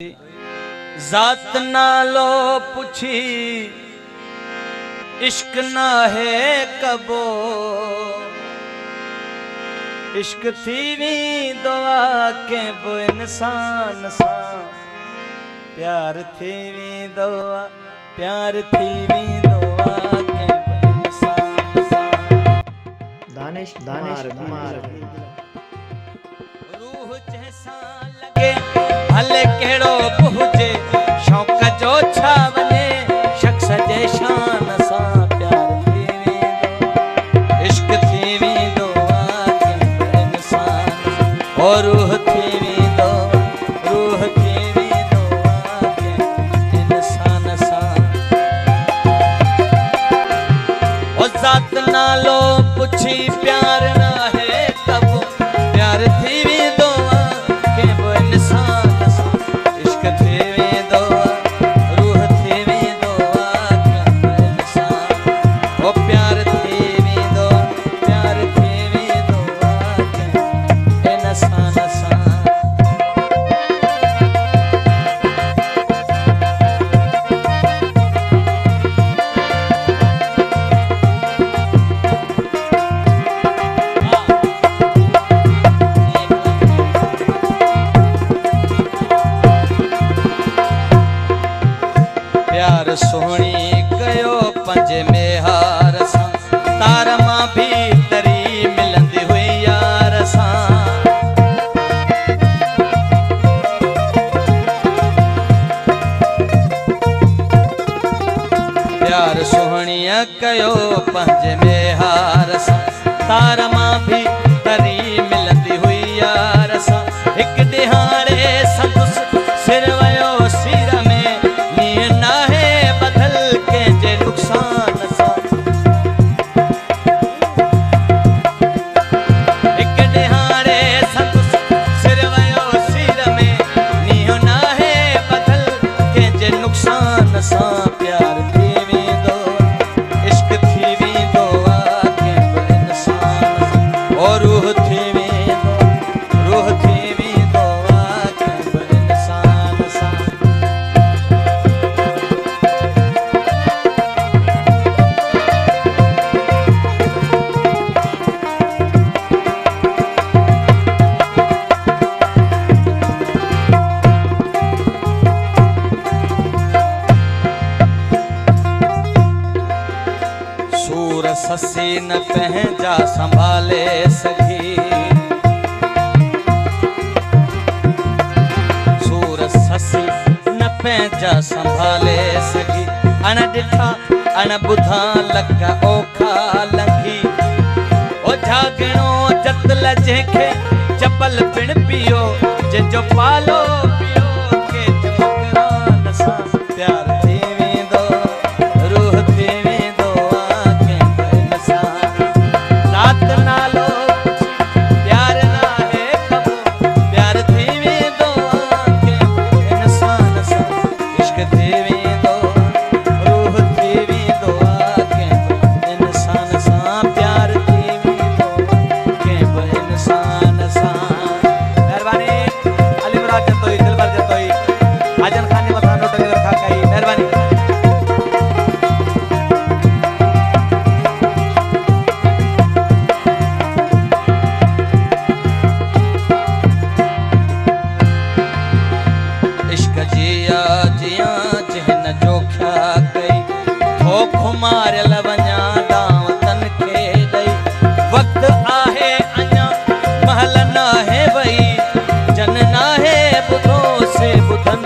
जात नालो पुछी इश्क ना है कबो, इश्क थी दुआ के बो इंसान सा, प्यार थी दुआ, प्यार थी दुआ के बो इंसान सा। दानिश कुमार रूह जैसा लगे भले केड़ो पुजे, शौक जो छा वने शख्स जे शान सा, प्यार थी इश्क थी दुआ के इंसान, और रूह थी दुआ, रूह थी दुआ के इंसान सा। ओ जात नालो पुछी प्यार ना है तब, प्यार थी दुआ के वो इंसान सा, इश्क थी दुआ, रूह थी दुआ के वो इंसान, ओ प्यार थी दुआ, प्यार थी दुआ के इंसान सा। प्यार सोहणी कयो पंजे में हार सा, तार मां भी तरी मिलंदी हुई यार सा। प्यार सोहणी कयो पंजे में हार सा, तार मां भी तरी मिलंदी हुई यार सा। एक दिहाड़े संदुस सिर वयो सिर में, नींद ना है बदल के जे नुकसान सा। एक दिहाड़े संदुस सिर वयो सिर में, नींद ना है बदल के जे नुकसान सा। प्यार थी दुआ, इश्क थी दुआ के वो इंसान सा, और रूह थी दुआ, रूह थी दुआ के वो इंसान सा। सूर ससी न पहजा संभाले सखी, सूर ससी न पहजा संभाले सखी। अण डिठा अण बुधा लका ओखा लंघी, ओ जागणो जतल जंहिंखे चपल पिण पियो, जंहिंजो पालो पियो के मकरान सा। प्यार थी दुआ, रूह थी दुआ के इंसान, रात नालो प्यार ना है कबो, प्यार थी दुआ के इंसान सा, इश्क थी दुआ, रूह थी दुआ के इंसान सा। प्यार थी दुआ के इंसान सा। मेहरबानी अली मुराद जतोई, दिलबर जतोई, आजन खानी मथा नोट के रखा कई, मेहरबानी। इश्क जिया जिया जिहन जोख्या कई, थोख मारियल वञा दाव तन खे ॾई। वक्त आहे अञा महल ना है वई, जन ना है ॿुधो से ॿुधन